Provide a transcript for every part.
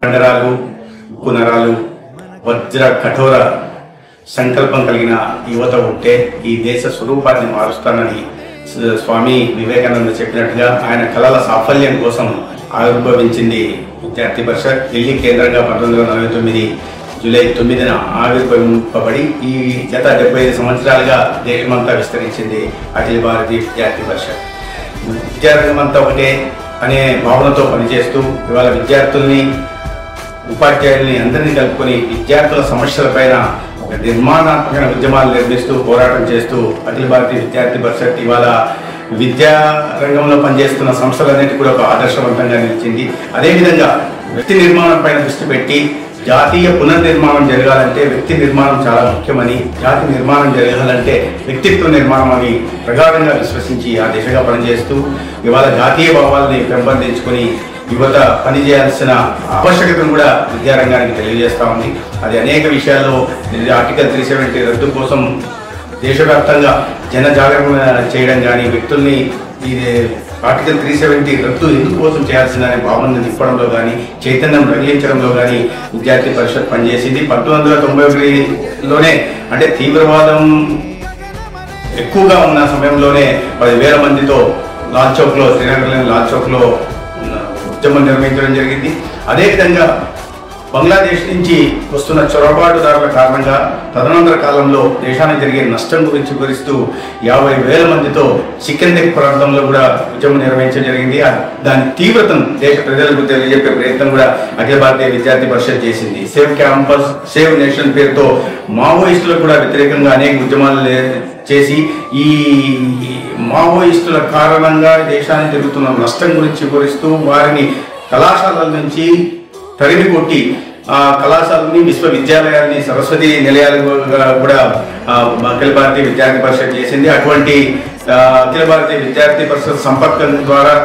కండరాలు కునరాలు వజ్ర కఠోర సంకల్పం కలిగిన యువత ఉంటే ఈ దేశ స్వరూపాన్ని మారుస్తానని స్వామి వివేకానంద చెప్పినట్టుగా ఆయన కళల సాఫల్యం కోసం ఆవిర్భవించింది విద్యార్థి పరిషత్. ఢిల్లీ కేంద్రంగా 1949 జూలై 9న ఆవిర్భవింపబడి ఈ గత 75 సంవత్సరాలుగా దేశమంతా విస్తరించింది అఖిల భారతీయ విద్యార్థి పరిషత్. విద్యారంగమంతా ఒకటే అనే భావనతో పనిచేస్తూ ఇవాళ విద్యార్థుల్ని ఉపాధ్యాయుల్ని అందరినీ కలుపుకొని విద్యార్థుల సమస్యలపైన ఒక నిర్మాణాత్మక ఉద్యమాలు నిర్మిస్తూ పోరాటం చేస్తూ అఖిల భారతీయ విద్యార్థి పరిషత్ ఇవాళ విద్యా రంగంలో పనిచేస్తున్న సంస్థలన్నిటి కూడా ఒక ఆదర్శవంతంగా నిలిచింది. అదేవిధంగా వ్యక్తి నిర్మాణం పైన దృష్టి పెట్టి జాతీయ పునర్నిర్మాణం జరగాలంటే వ్యక్తి నిర్మాణం చాలా ముఖ్యమని, జాతి నిర్మాణం జరగాలంటే వ్యక్తిత్వ నిర్మాణం అని ప్రగాఢంగా విశ్వసించి ఆ దిశగా పనిచేస్తూ ఇవాళ జాతీయ భావాలని పెంపొందించుకొని యువత పనిచేయాల్సిన ఆవశ్యకతను కూడా విద్యారంగానికి తెలియజేస్తూ ఉంది. అది అనేక విషయాల్లో ఆర్టికల్ 370 రద్దు కోసం దేశవ్యాప్తంగా జన జాగరణ చేయడం కానీ, వ్యక్తుల్ని ఇది ఆర్టికల్ 370 రద్దు ఎందుకోసం చేయాల్సిందనే భావనను నింపడంలో కానీ, చైతన్యం రగిలించడంలో కానీ విద్యార్థి పరిషత్ పనిచేసింది. 1991లోనే అంటే తీవ్రవాదం ఎక్కువగా ఉన్న సమయంలోనే 10,000 మందితో లాల్ చౌక్లో, శ్రీనగర్లోని లాల్ చౌక్లో ఉద్యమం నిర్వహించడం జరిగింది. అదేవిధంగా బంగ్లాదేశ్ నుంచి వస్తున్న చొరబాటుదారుల కారణంగా తదనంతర కాలంలో దేశానికి జరిగే నష్టం గురించి వివరిస్తూ 50,000 మందితో సికింద్రాబాద్ ప్రాంతంలో కూడా ఉద్యమం నిర్వహించడం జరిగింది. దాని తీవ్రతను దేశ ప్రజలకు తెలియజెప్పే ప్రయత్నం కూడా అఖిల భారతీయ విద్యార్థి పరిషత్ చేసింది. సేవ్ క్యాంపస్, సేవ్ నేషన్ పేరుతో మావోయిస్టులకు కూడా వ్యతిరేకంగా అనేక ఉద్యమాలు చేసి ఈ మావోయిస్టుల కారణంగా దేశానికి జరుగుతున్న నష్టం గురించి వివరిస్తూ వారిని కళాశాలల నుంచి తరిమి కొట్టి ఆ కళాశాలని, విశ్వవిద్యాలయాల్ని, సరస్వతి నిలయాలుగా కూడా అఖిల భారతీయ విద్యార్థి పరిషత్ చేసింది. అటువంటి అఖిల భారతీయ విద్యార్థి పరిషత్ సంపర్కం ద్వారా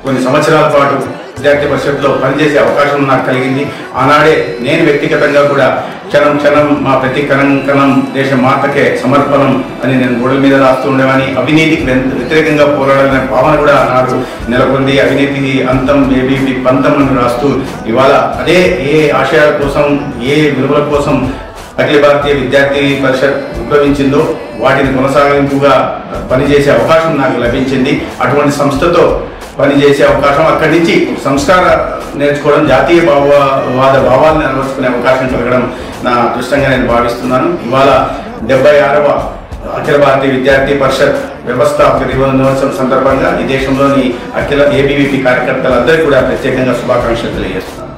కొన్ని సంవత్సరాల పాటు విద్యార్థి పరిషత్లో పనిచేసే అవకాశం నాకు కలిగింది. ఆనాడే నేను వ్యక్తిగతంగా కూడా క్షణం క్షణం మా ప్రతి కణం కణం దేశ మాతకే సమర్పణం అని నేను గోడల మీద రాస్తూ ఉండేవాని. అవినీతికి వ్యతిరేకంగా పోరాడాలనే భావన కూడా ఆనాడు నెలకొంది. అవినీతికి అంతం ఏబీపీ పంతం అని రాస్తూ ఇవాళ అదే ఏ ఆశయాల కోసం, ఏ విలువల కోసం అఖిల భారతీయ విద్యార్థి పరిషత్ ఉద్భవించిందో వాటిని కొనసాగింపుగా పనిచేసే అవకాశం నాకు లభించింది. అటువంటి సంస్థతో పనిచేసే అవకాశం, అక్కడి నుంచి సంస్కార నేర్చుకోవడం, జాతీయ భావాలను అలవర్చుకునే అవకాశం కలగడం నా అదృష్టంగా నేను భావిస్తున్నాను. ఇవాళ 76వ అఖిల భారతీయ విద్యార్థి పరిషత్ వ్యవస్థాపక దినోత్సవం సందర్భంగా ఈ దేశంలోని అఖిల ఏబీవీపీ కార్యకర్తలందరికీ కూడా ప్రత్యేకంగా శుభాకాంక్షలు తెలియజేస్తున్నాను.